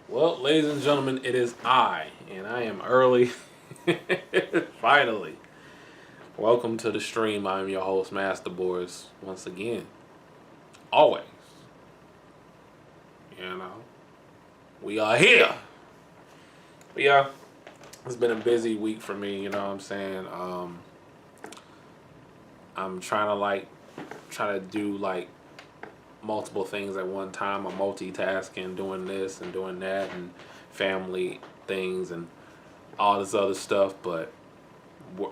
Well, ladies and gentlemen, it is I, and I am early. Finally. Welcome to the stream. I'm your host, MasterBoris, once again. Always. You know, we are here. But yeah, it's been a busy week for me, you know what I'm saying? I'm trying to do multiple things at one time. I'm multitasking, doing this and doing that, and family things and all this other stuff. But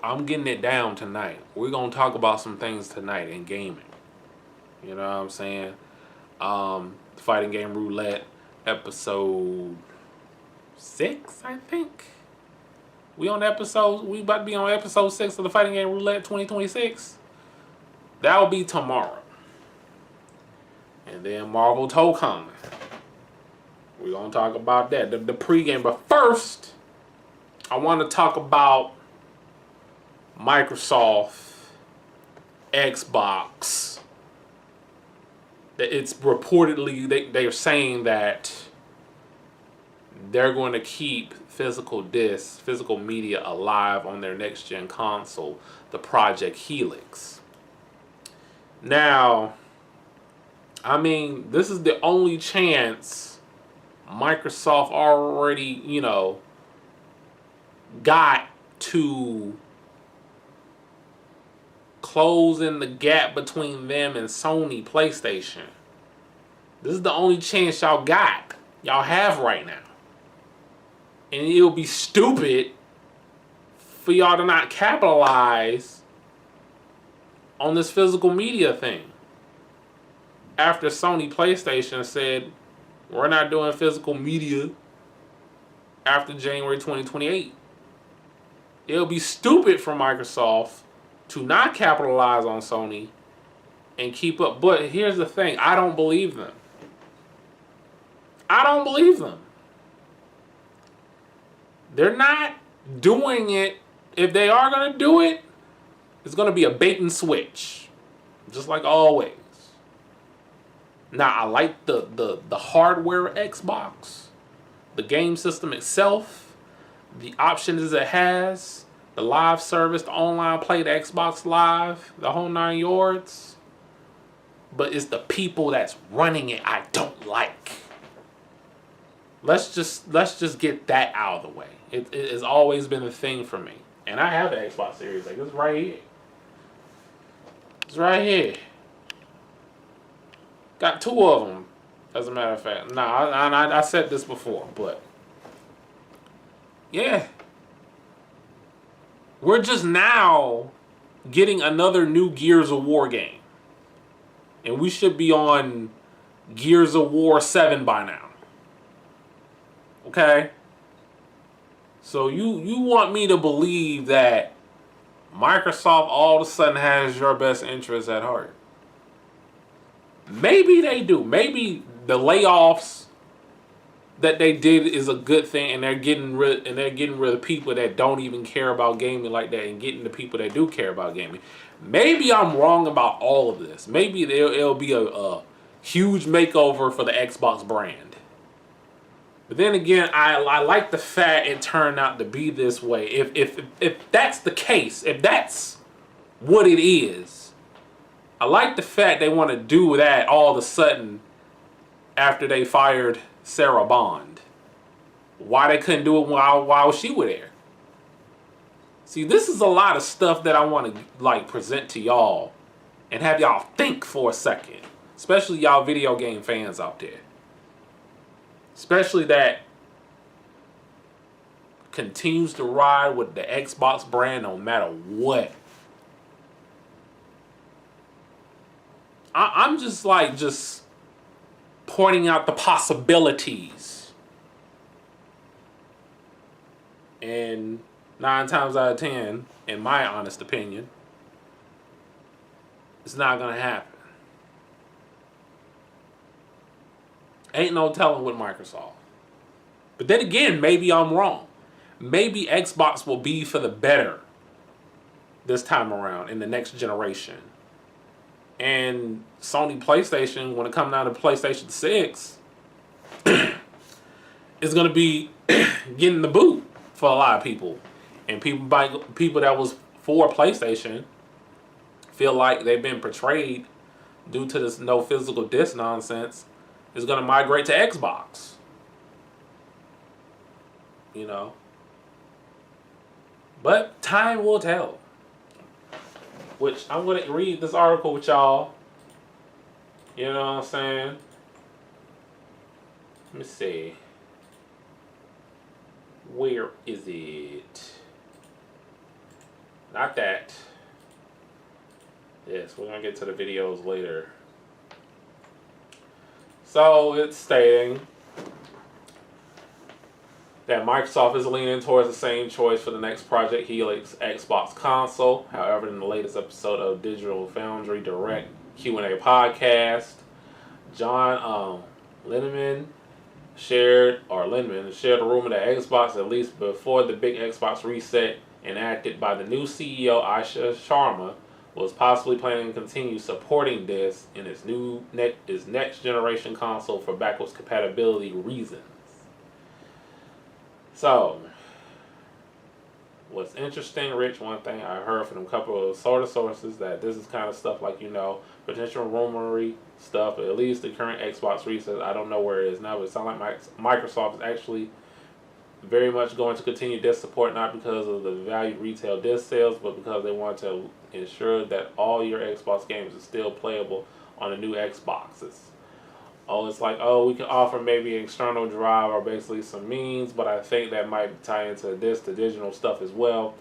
I'm getting it down tonight. We're gonna talk about some things tonight in gaming. You know what I'm saying? Fighting Game Roulette episode 6, I think. We about to be on episode 6 of the Fighting Game Roulette 2026. That'll be tomorrow. And then Marvel Tokon. We're going to talk about that. The pregame. But first, I want to talk about Microsoft, Xbox. It's reportedly, they're saying that they're going to keep physical discs, physical media alive on their next-gen console, the Project Helix. Now, I mean, this is the only chance Microsoft already, got to closing the gap between them and Sony PlayStation. This is the only chance y'all have right now. And it'll be stupid for y'all to not capitalize on this physical media thing. After Sony PlayStation said, we're not doing physical media after January 2028. It'll be stupid for Microsoft to not capitalize on Sony and keep up. But here's the thing. I don't believe them. They're not doing it. If they are going to do it, it's going to be a bait and switch. Just like always. Now, I like the hardware Xbox. The game system itself. The options it has. The live service, the online play, the Xbox Live. The whole 9 yards. But it's the people that's running it I don't like. Let's just get that out of the way. It has always been a thing for me. And I have the Xbox Series. Like, it's right here. It's right here. Got 2 of them, as a matter of fact. I said this before, but yeah. We're just now getting another new Gears of War game. And we should be on Gears of War 7 by now. Okay? So you want me to believe that Microsoft all of a sudden has your best interests at heart? Maybe they do. Maybe the layoffs that they did is a good thing, and they're getting rid of people that don't even care about gaming like that, and getting the people that do care about gaming. Maybe I'm wrong about all of this. Maybe it'll be a huge makeover for the Xbox brand. But then again, I like the fact it turned out to be this way. If that's the case, if that's what it is, I like the fact they want to do that all of a sudden after they fired Sarah Bond. Why they couldn't do it while she was there? See, this is a lot of stuff that I want to present to y'all and have y'all think for a second, especially y'all video game fans out there. Especially that continues to ride with the Xbox brand no matter what. I'm just pointing out the possibilities. And 9 times out of 10, in my honest opinion, it's not going to happen. Ain't no telling with Microsoft. But then again, maybe I'm wrong. Maybe Xbox will be for the better this time around in the next generation. And Sony PlayStation, when it comes down to PlayStation 6, is going to be getting the boot for a lot of people. And people that was for PlayStation feel like they've been portrayed due to this no physical disc nonsense, is going to migrate to Xbox. But time will tell. Which I'm going to read this article with y'all. You know what I'm saying? Let me see. Where is it? Not that. Yes, we're going to get to the videos later. So it's stating, that Microsoft is leaning towards the same choice for the next Project Helix Xbox console. However, in the latest episode of Digital Foundry Direct Q&A podcast, John Linneman shared a rumor that Xbox, at least before the big Xbox reset enacted by the new CEO Aisha Sharma, was possibly planning to continue supporting this in its next generation console for backwards compatibility reasons. So, what's interesting, Rich, one thing I heard from a couple of sort of sources that this is kind of stuff like, potential rumory stuff, but at least the current Xbox reset, I don't know where it is now, but it sounds like Microsoft is actually very much going to continue disc support, not because of the valued retail disc sales, but because they want to ensure that all your Xbox games are still playable on the new Xboxes. It's like, we can offer maybe an external drive or basically some means, but I think that might tie into this, the digital stuff as well.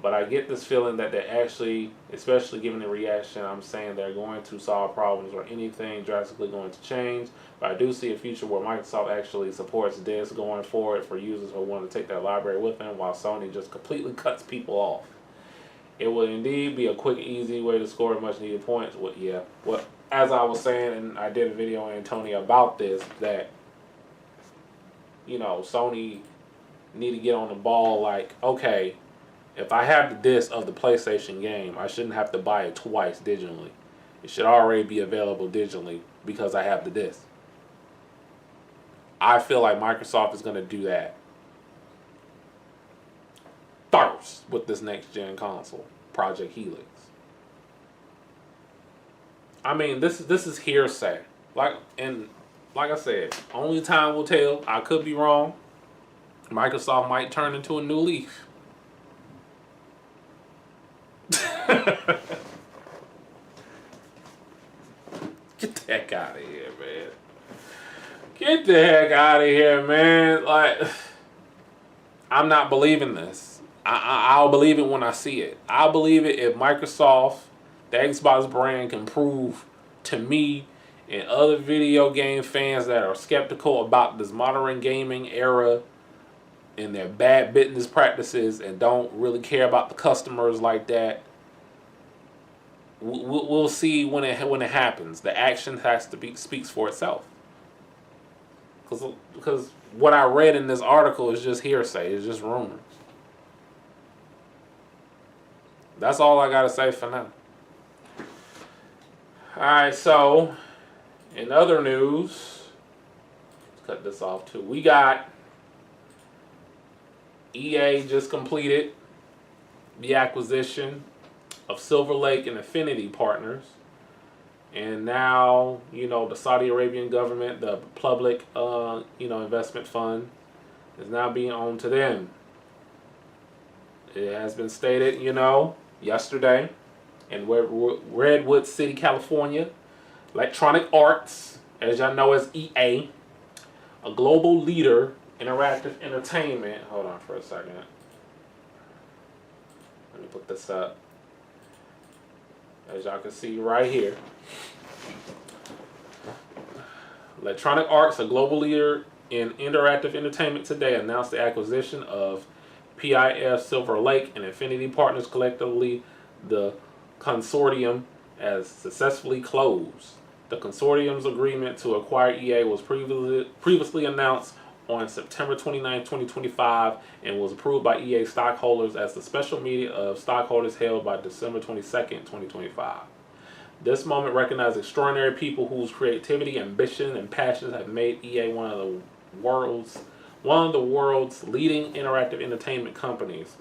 But I get this feeling that they're actually, especially given the reaction, I'm saying they're going to solve problems or anything drastically going to change. But I do see a future where Microsoft actually supports this going forward for users who want to take their library with them, while Sony just completely cuts people off. It will indeed be a quick, easy way to score much needed points. As I was saying, and I did a video, Antonio, about this, that, Sony need to get on the ball like, okay, if I have the disc of the PlayStation game, I shouldn't have to buy it twice digitally. It should already be available digitally because I have the disc. I feel like Microsoft is going to do that first with this next gen console, Project Helix. I mean, this is hearsay. Like I said, only time will tell. I could be wrong. Microsoft might turn into a new leaf. Get the heck out of here, man. Get the heck out of here, man. Like, I'm not believing this. I'll believe it when I see it. I'll believe it if Microsoft, the Xbox brand, can prove to me and other video game fans that are skeptical about this modern gaming era and their bad business practices and don't really care about the customers like that. We'll see when it happens. The action has to speaks for itself. Because what I read in this article is just hearsay. It's just rumors. That's all I gotta say for now. Alright, so in other news, let's cut this off too. We got EA just completed the acquisition of Silver Lake and Affinity Partners. And now, the Saudi Arabian government, the public, investment fund, is now being owned to them. It has been stated, yesterday in Redwood City, California, Electronic Arts, as y'all know as EA, a global leader in interactive entertainment. Hold on for a second. Let me put this up. As y'all can see right here, Electronic Arts, a global leader in interactive entertainment, today announced the acquisition of PIF Silver Lake and Affinity Partners, collectively the consortium, has successfully closed. The consortium's agreement to acquire EA was previously announced on September 29, 2025, and was approved by EA stockholders as the special meeting of stockholders held by December 22nd, 2025. This moment recognized extraordinary people whose creativity, ambition, and passions have made EA one of the world's leading interactive entertainment companies,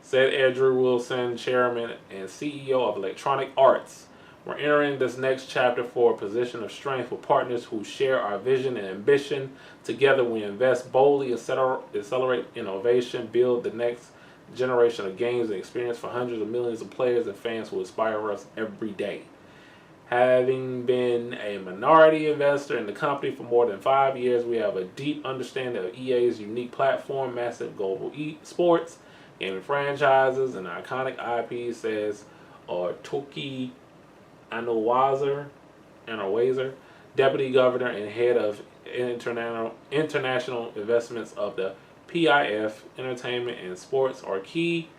said Andrew Wilson, chairman and CEO of Electronic Arts. We're entering this next chapter for a position of strength with partners who share our vision and ambition. Together we invest boldly, accelerate innovation, build the next generation of games and experience for hundreds of millions of players and fans who inspire us every day. Having been a minority investor in the company for more than 5 years, we have a deep understanding of EA's unique platform, massive global esports, gaming franchises, and iconic IP, says Toki Anawazer, Deputy Governor and Head of International Investments of the PIF, entertainment, and sports are key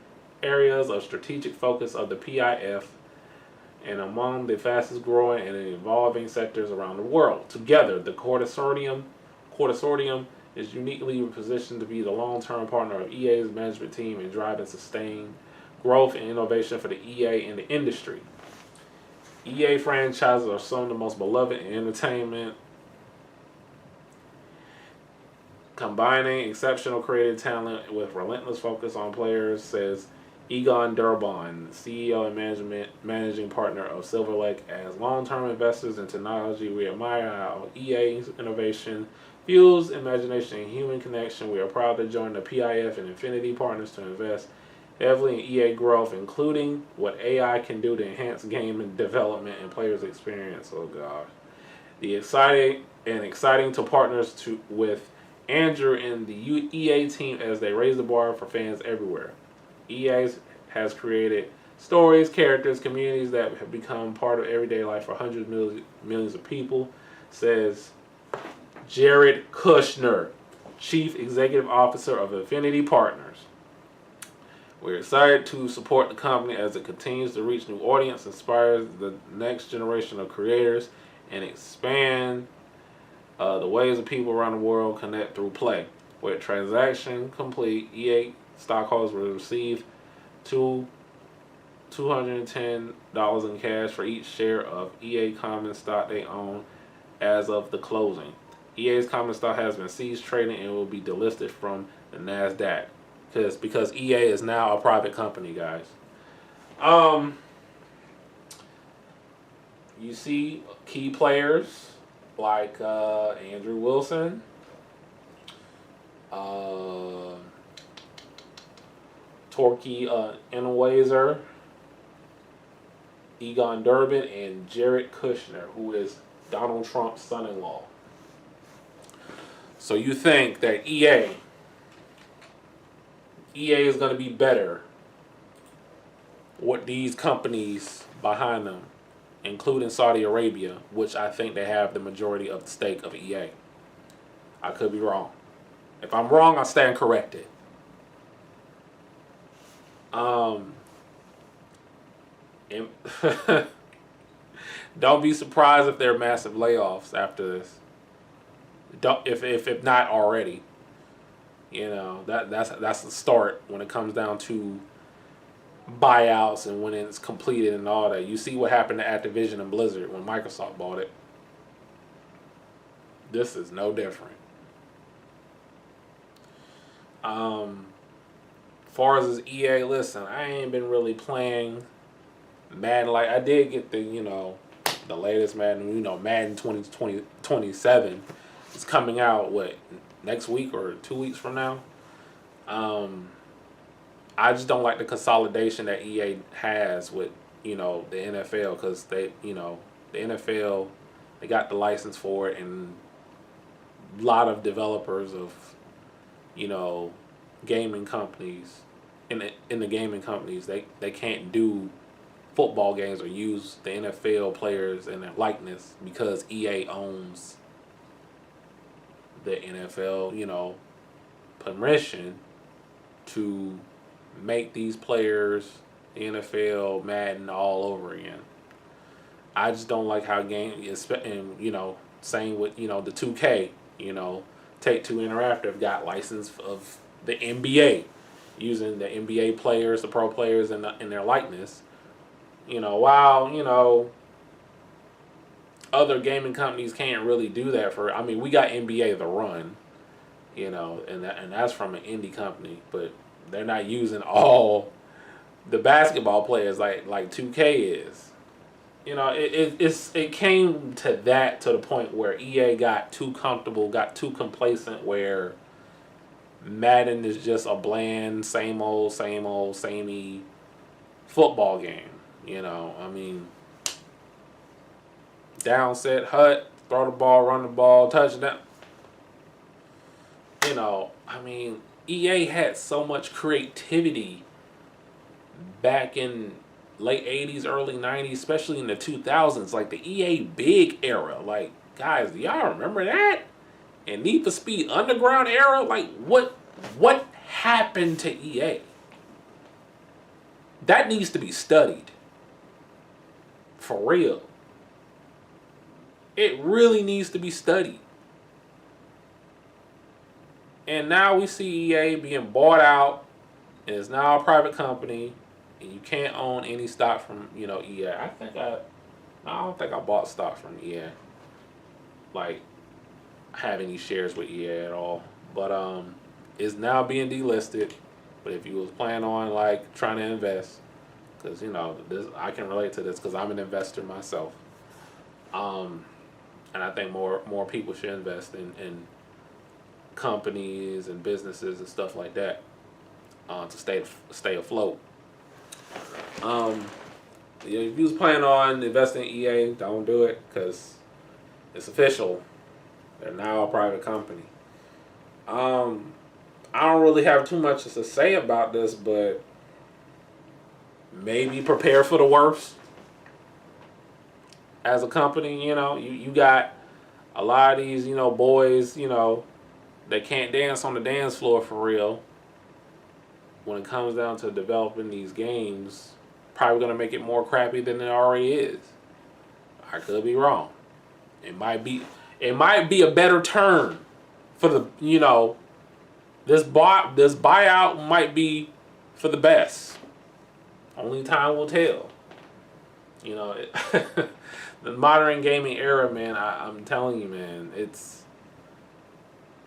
areas of strategic focus of the PIF and among the fastest growing and evolving sectors around the world. Together, the consortium is uniquely positioned to be the long-term partner of EA's management team in driving sustained growth and innovation for the EA and the industry. EA franchises are some of the most beloved in entertainment, combining exceptional creative talent with relentless focus on players, says Egon Durbon, CEO and managing partner of Silver Lake. As long-term investors in technology, we admire how EA's innovation fuels imagination and human connection. We are proud to join the PIF and Infinity Partners to invest heavily in EA growth, including what AI can do to enhance game development and players' experience. Oh gosh. The exciting to partners with Andrew and the EA team as they raise the bar for fans everywhere. EA has created stories, characters, communities that have become part of everyday life for hundreds of millions of people, says Jared Kushner, Chief Executive Officer of Infinity Partners. We're excited to support the company as it continues to reach new audience, inspires the next generation of creators, and expand the ways that people around the world connect through play. With transaction complete, EA stockholders will receive $210 in cash for each share of EA common stock they own as of the closing. EA's common stock has been ceased trading and will be delisted from the NASDAQ because EA is now a private company, guys. You see key players like Andrew Wilson, Torquay Enwazer, Egon Durbin, and Jared Kushner, who is Donald Trump's son-in-law. So you think that EA is going to be better with these companies behind them, including Saudi Arabia, which I think they have the majority of the stake of EA. I could be wrong. If I'm wrong, I stand corrected. Don't be surprised if there are massive layoffs after this. If not already, that's the start when it comes down to buyouts and when it's completed and all that. You see what happened to Activision and Blizzard when Microsoft bought it. This is no different. Far as EA, listen, I ain't been really playing Madden. Like, I did get the latest Madden, Madden 2027 is coming out, next week or 2 weeks from now. I just don't like the consolidation that EA has with, the NFL, because the NFL, they got the license for it, and a lot of developers of, gaming companies, in the gaming companies, they can't do football games or use the NFL players and their likeness because EA owns the NFL, permission to make these players, the NFL, Madden, all over again. I just don't like how game is, and same with the 2K, Take-Two Interactive got license of the NBA, using the NBA players, the pro players, in their likeness. While other gaming companies can't really do that we got NBA The Run, and that's from an indie company, but they're not using all the basketball players like 2K is. It came to the point where EA got too comfortable, got too complacent, where Madden is just a bland, samey football game. Down, set, hut, throw the ball, run the ball, touchdown. EA had so much creativity back in late 80s, early 90s, especially in the 2000s, like the EA Big era. Like, guys, do y'all remember that? And Need for Speed Underground era? Like, what What happened to EA? That needs to be studied. For real. It really needs to be studied. And now we see EA being bought out, and it's now a private company, and you can't own any stock from, EA. I don't think I bought stock from EA. Like, have any shares with EA at all. But it's now being delisted. But if you was planning on like trying to invest, because this, I can relate to this because I'm an investor myself. And I think more people should invest in companies and businesses and stuff like that to stay afloat. If you was planning on investing in EA, don't do it because it's official. They're now a private company. I don't really have too much to say about this, but maybe prepare for the worst. As a company, you got a lot of these, boys, they can't dance on the dance floor for real. When it comes down to developing these games, probably going to make it more crappy than it already is. I could be wrong. It might be a better turn for the, this buyout might be for the best. Only time will tell. The modern gaming era, man, I'm telling you, man, it's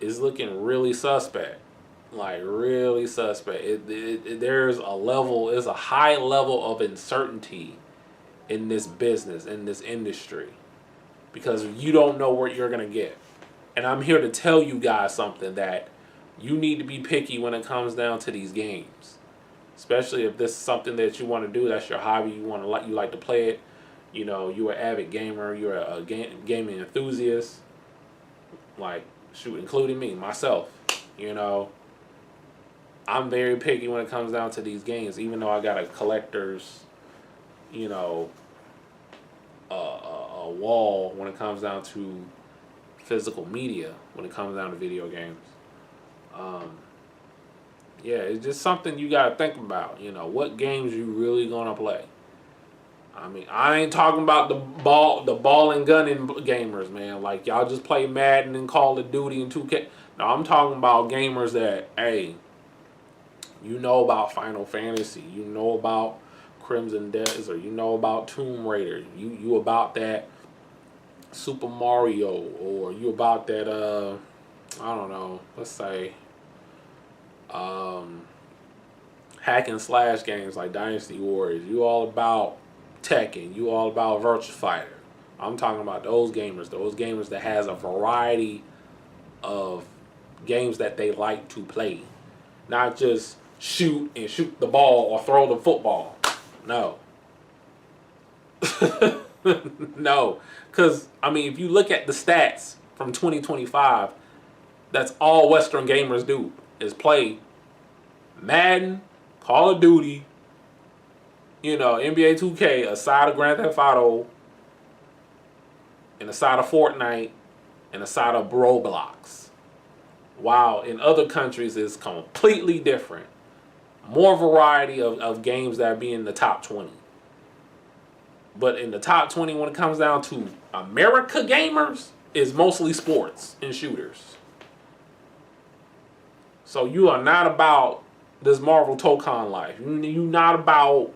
looking really suspect. Like, really suspect. There's a high level of uncertainty in this business, in this industry. Because you don't know what you're going to get. And I'm here to tell you guys something, that you need to be picky when it comes down to these games. Especially if this is something that you want to do, that's your hobby, you like to play it. You're an avid gamer, you're a gaming enthusiast. Like, shoot, including me, myself. I'm very picky when it comes down to these games, even though I got a collector's, a wall when it comes down to physical media, when it comes down to video games. Yeah, it's just something you gotta think about. What games you really gonna play. I mean, I ain't talking about the ball and gunning gamers, man. Like, y'all just play Madden and Call of Duty and 2K. No, I'm talking about gamers that, hey, about Final Fantasy, about Crimson Desert, about Tomb Raider, you about that Super Mario, or you about that I don't know, let's say hack and slash games like Dynasty Warriors. You all about Tekken, you all about Virtua Fighter. I'm talking about those gamers that has a variety of games that they like to play, not just shoot the ball or throw the football. No. No, because if you look at the stats from 2025, that's all Western gamers do is play Madden, Call of Duty, NBA 2K, aside of Grand Theft Auto, and aside of Fortnite, and aside of Roblox. While in other countries it's completely different. More variety of games that be in the top 20. But in the top 20, when it comes down to America gamers, is mostly sports and shooters. So you are not about this Marvel Tokon life. You're not about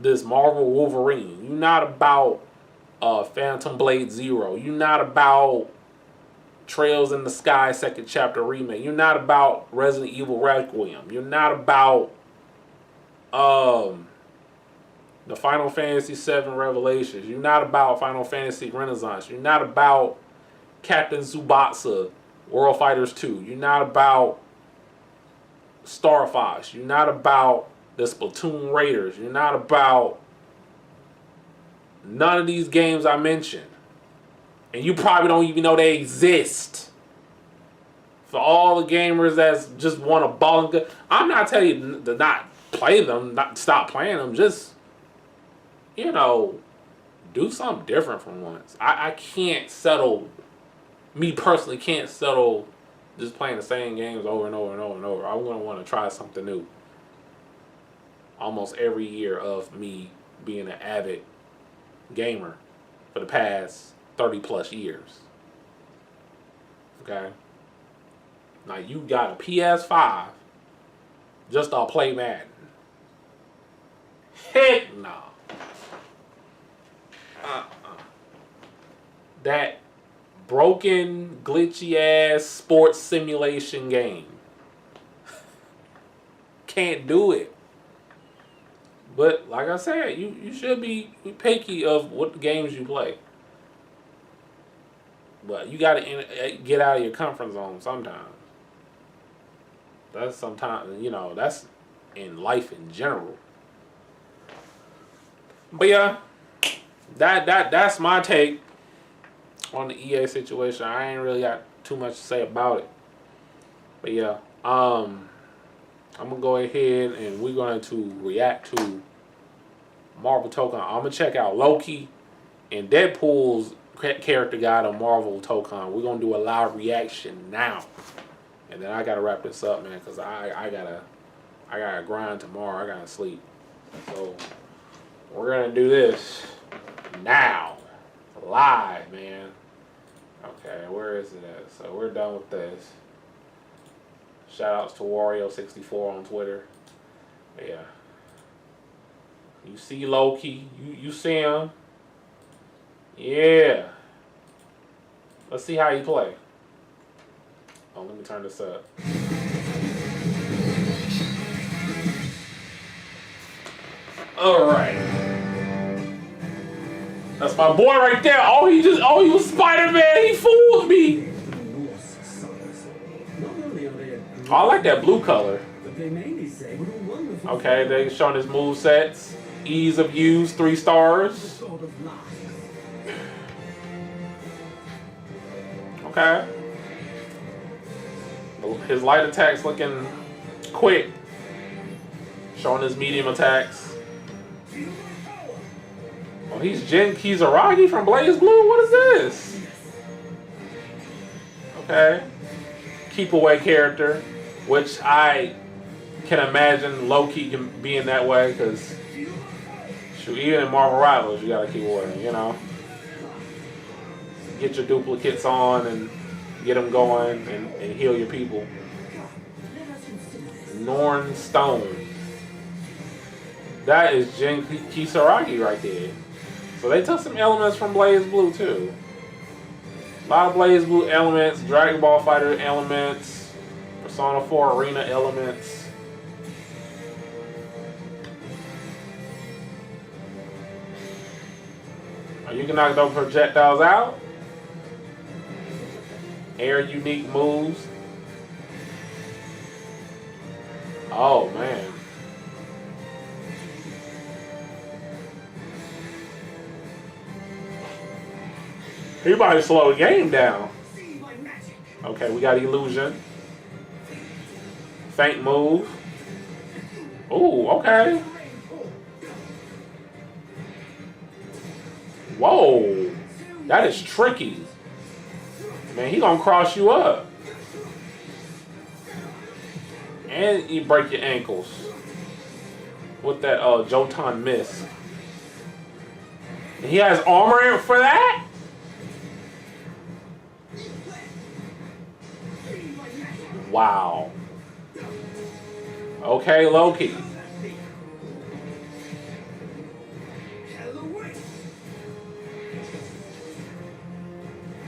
this Marvel Wolverine. You're not about Phantom Blade Zero. You're not about Trails in the Sky Second Chapter Remake. You're not about Resident Evil Requiem. You're not about the Final Fantasy VII Revelations. You're not about Final Fantasy Renaissance. You're not about Captain Tsubasa World Fighters 2. You're not about Star Fox. You're not about the Splatoon Raiders. You're not about none of these games I mentioned. And you probably don't even know they exist. For all the gamers that just want a ball and gun, I'm not telling you to not play them, not stop playing them. Just, do something different for once. I can't settle, me personally can't settle just playing the same games over and over and over and over. I'm gonna want to try something new. Almost every year of me being an avid gamer for the past 30 plus years. Okay. Now you got a PS5 just to play Madden. Heck no. That broken, glitchy ass sports simulation game. Can't do it. But like I said, you should be picky of what games you play. But you gotta get out of your comfort zone sometimes. That's sometimes, you know, that's in life in general. But yeah, that's my take on the EA situation. I ain't really got too much to say about it. But yeah, I'm gonna go ahead and we're going to react to Marvel Tokon. I'm gonna check out Loki and Deadpool's character guide on Marvel Tokon. We're gonna do a live reaction now, and then I gotta wrap this up, man, because I gotta grind tomorrow. I gotta sleep, so we're gonna do this now, live, man. Okay, where is it at? So we're done with this. Shout outs to Wario64 on Twitter. But yeah. You see Loki. You see him. Yeah. Let's see how you play. Oh, let me turn this up. Alright. That's my boy right there. Oh, he was Spider-Man. He fooled me. Oh, I like that blue color. Okay, they showing his move sets. Ease of use, 3 stars. Okay. His light attacks looking quick. Showing his medium attacks. Oh, he's Jin Kizaragi from Blaze Blue? What is this? Okay. Keep away character, which I can imagine Loki can be in that way, because even in Marvel Rivals, you gotta keep away, you know. Get your duplicates on and get them going and heal your people. Norn Stone. That is Jin Kisaragi right there. So they took some elements from Blaze Blue too. A lot of Blaze Blue elements, Dragon Ball Fighter elements, Persona 4 Arena elements. You can knock those projectiles out. Air unique moves. Oh man. He about to slow the game down. Okay, we got illusion. Feint move. Ooh, okay. Whoa, that is tricky. Man, he gonna cross you up. And you break your ankles with that Jotan miss. And he has armor for that? Wow. Okay, Loki.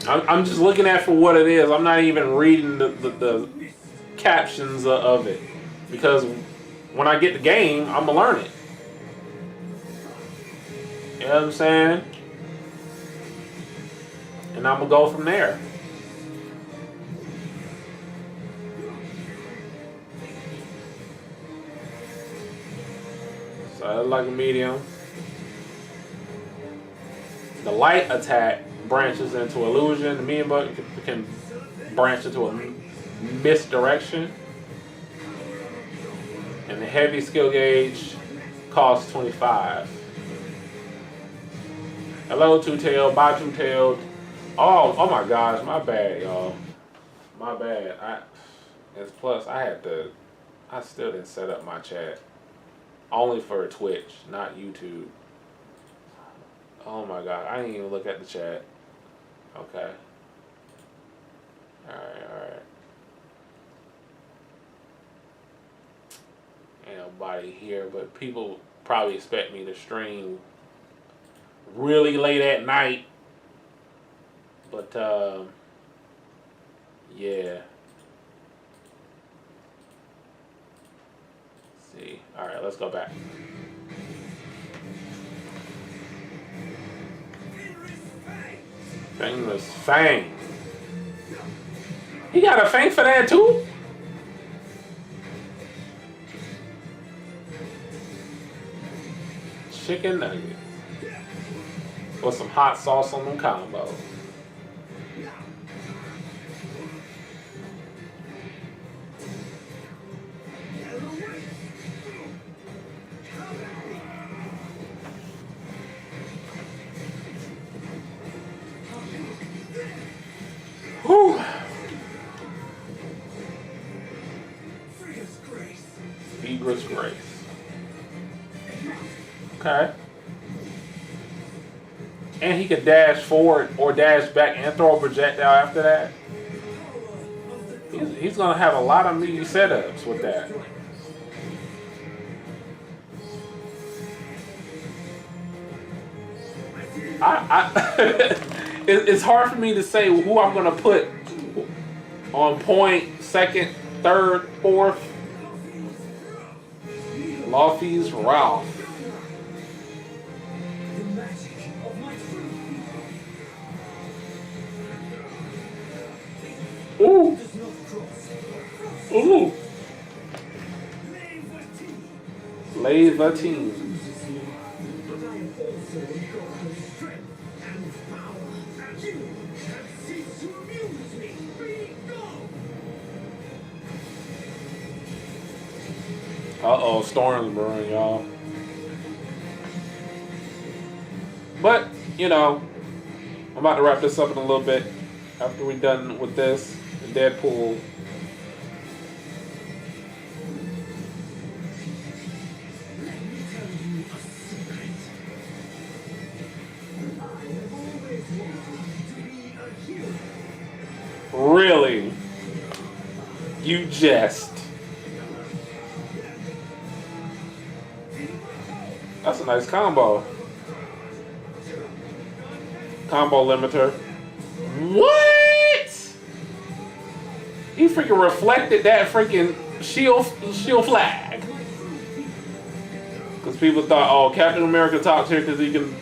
I'm just looking at it for what it is. I'm not even reading the captions of it, because when I get the game, I'm gonna learn it. You know what I'm saying? And I'm gonna go from there. So I like a medium. The light attack branches into illusion. The medium button can branch into a misdirection. And the heavy skill gauge costs 25. Hello, Two-Tailed. Bye, Two-Tailed. Oh my gosh, my bad, y'all. My bad. I still didn't set up my chat. Only for Twitch, not YouTube. Oh my god, I didn't even look at the chat. Okay. Alright. Ain't nobody here, but people probably expect me to stream really late at night. But, yeah. Let's see. Alright, let's go back. Famous Fang. He got a Fang for that too? Chicken nuggets. With some hot sauce on them combos. Whew. Egress Grace. Okay. And he could dash forward or dash back and throw a projectile after that. He's going to have a lot of meaty setups with that. It's hard for me to say who I'm going to put on point, second, third, fourth. Luffy's Ralph. Ooh. Ooh. Levatine. Uh-oh, storm's brewing, y'all. But, you know, I'm about to wrap this up in a little bit. After we're done with this, Deadpool. Really? You jest. That's a nice combo. Combo limiter. What? He freaking reflected that freaking shield flag. Because people thought, oh, Captain America talks here because he can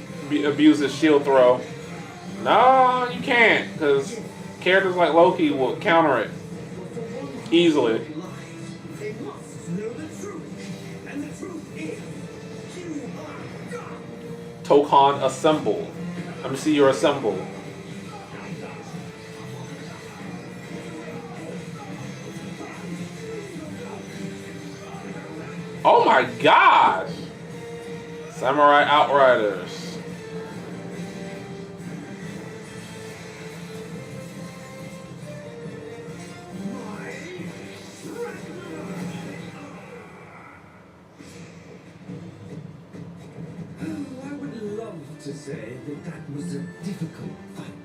abuse his shield throw. No, you can't. Because characters like Loki will counter it easily. Tokon assemble. Let me see your assemble. Oh my gosh! Samurai Outriders. To say that was a difficult fight.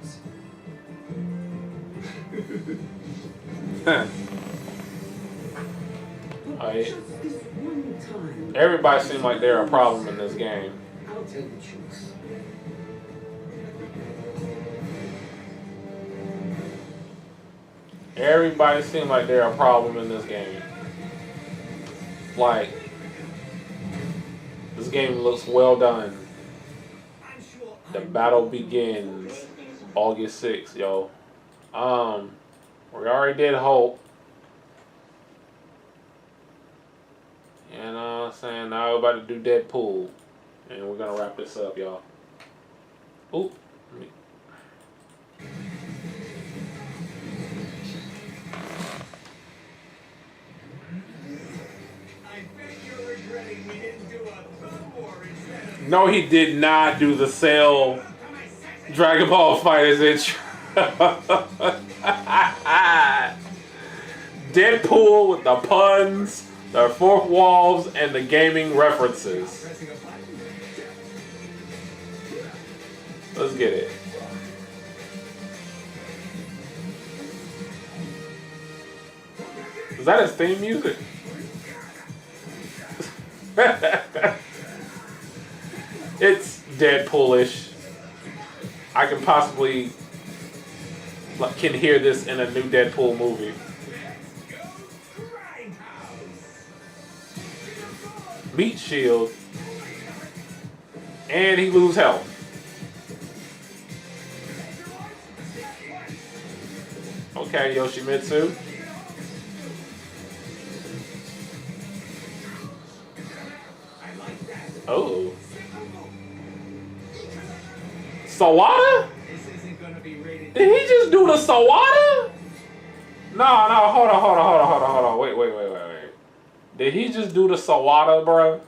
Everybody seems like they're a problem in this game. I'll tell the truth. Everybody seems like they're a problem in this game. Like, this game looks well done. The battle begins August 6th, yo. We already did Hulk. You know what I'm saying? Now we're about to do Deadpool. And we're gonna wrap this up, y'all. Oop. No, he did not do the Cell Dragon Ball Fighters intro. Deadpool with the puns, the fourth walls, and the gaming references. Let's get it. Is that his theme music? It's Deadpoolish. I can possibly can hear this in a new Deadpool movie. Meat shield, and he lose health. Okay, Yoshimitsu. Oh. Sawada? Did he just do the Sawada? No, hold on. Wait. Did he just do the Sawada, bro?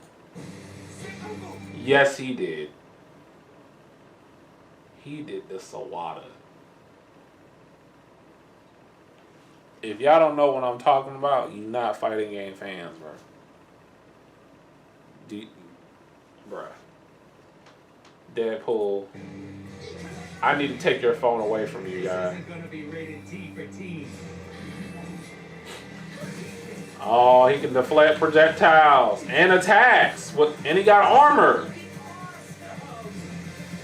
Yes, he did. He did the Sawada. If y'all don't know what I'm talking about, you're not fighting game fans, bro. Bruh. Deadpool. I need to take your phone away from you, guys. Oh, he can deflect projectiles and attacks and he got armor.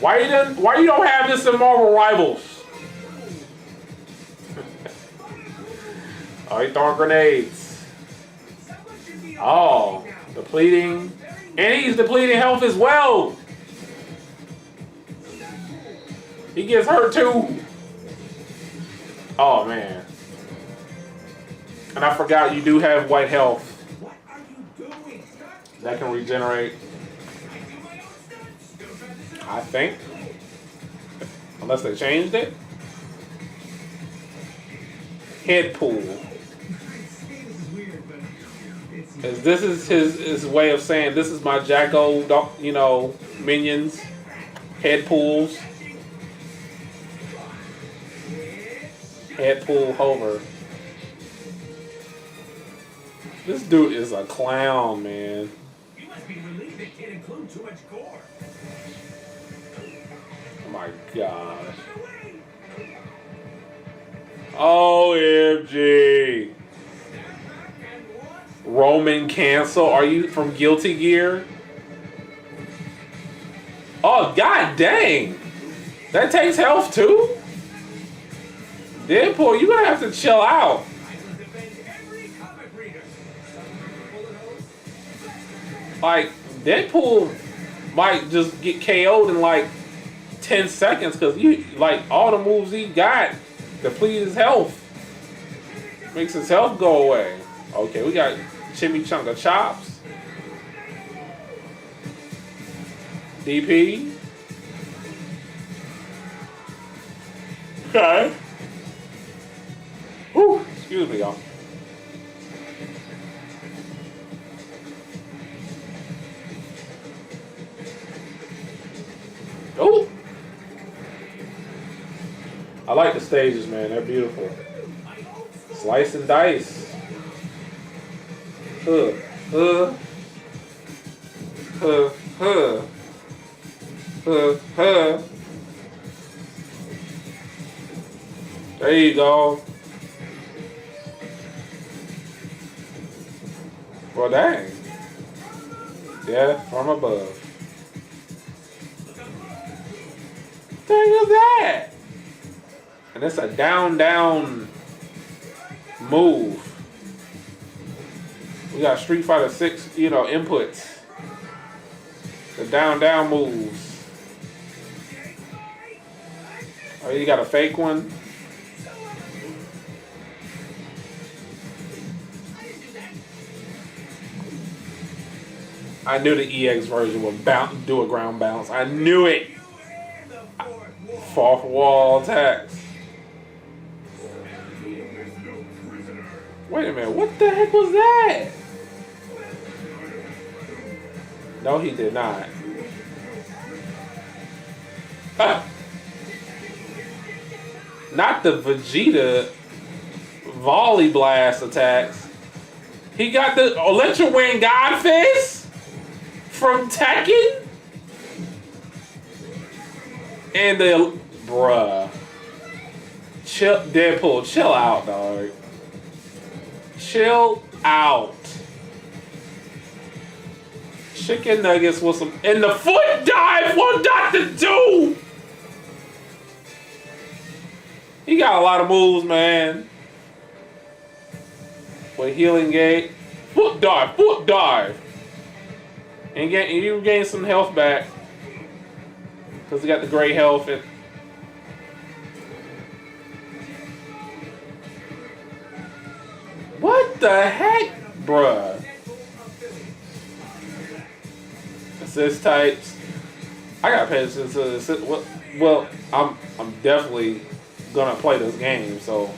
Why you don't have this in Marvel Rivals? Oh, he throwing grenades. Oh, depleting. And he's depleting health as well. He gets hurt too. Oh, man. And I forgot you do have white health. What are you doing? That can regenerate. I think. Unless they changed it. Head pool. This is his way of saying this is my Jacko, minions. Head pools. Head pool hover. This dude is a clown, man. You must be relieved it can't include too much gore. Oh my gosh. OMG. Roman cancel. Are you from Guilty Gear? Oh, god dang. That takes health too? Deadpool, you're gonna have to chill out. Like, Deadpool might just get KO'd in like 10 seconds because all the moves he got deplete his health. Makes his health go away. Okay, we got Chimichanga Chops. DP. Okay. Whew, excuse me, y'all. Oh! I like the stages, man. They're beautiful. Slice and dice. There you go. Well, dang. Yeah, from above. What the heck is that? And it's a down move. We got Street Fighter 6, inputs. The down moves. Oh, you got a fake one? I knew the EX version would do a ground bounce. I knew it. Fourth wall attacks. Wait a minute, what the heck was that? No, he did not. Not the Vegeta volley blast attacks. He got the Electro Wing God Fist from Tekken. And the bruh. Chill, Deadpool, chill out, dog. Chill out. Chicken nuggets with some, and the foot dive what not to do. He got a lot of moves, man. With healing gate, foot dive, and you gain some health back because he got the great health. And what the heck, bruh? Assist types. I got pay attention to assist. Well, I'm definitely gonna play this game, so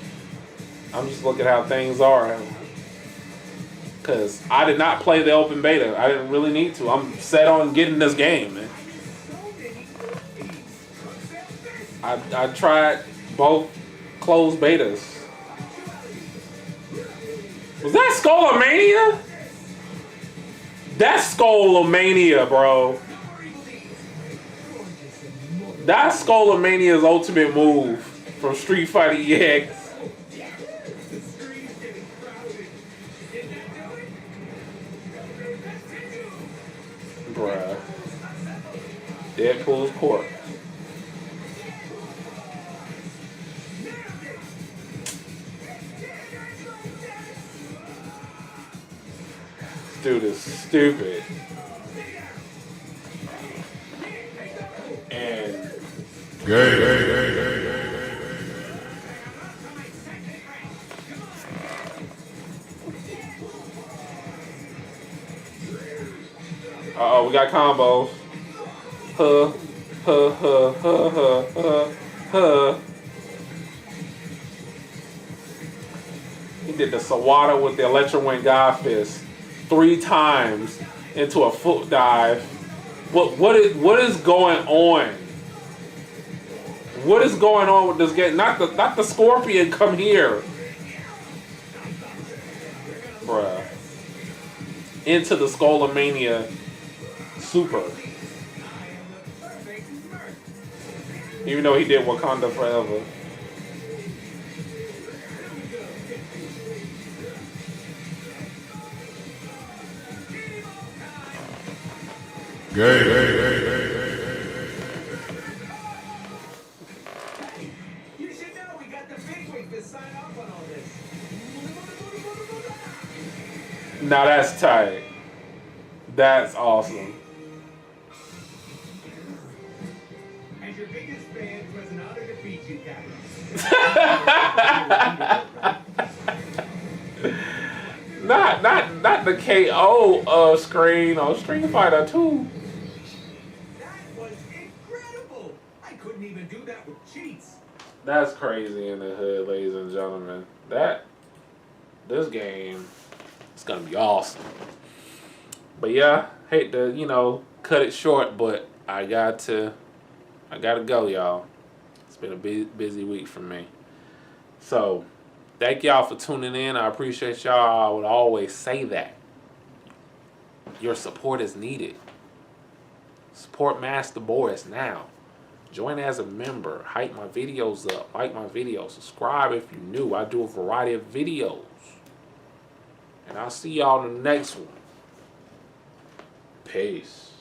I'm just looking how things are. Cause I did not play the open beta. I didn't really need to. I'm set on getting this game, man. I tried both closed betas. Was that Skullomania? That's Skullomania, bro. That's Skullomania's ultimate move from Street Fighter EX. Bruh. Deadpool's corpse. Dude is stupid. And uh-oh, we got combos. He did the Sawada with the Electro Wing God Fist 3 times into a foot dive. What is going on? What is going on with this game? Not the Scorpion, come here. Bruh. Into the Skullomania Super. Even though he did Wakanda Forever. You should know we got the bigwigs to sign off on all this. Now that's tight. That's awesome. As your biggest fan, it was an honor to beat you guys. Not the KO screen on Street Fighter 2. That was incredible. I couldn't even do that with cheats. That's crazy in the hood, ladies and gentlemen. This game is gonna be awesome. But yeah, hate to cut it short, but I gotta go, y'all. It's been a busy week for me. So thank y'all for tuning in. I appreciate y'all. I would always say that. Your support is needed. Support MasterBoris now. Join as a member. Hype my videos up. Like my videos. Subscribe if you're new. I do a variety of videos. And I'll see y'all in the next one. Peace.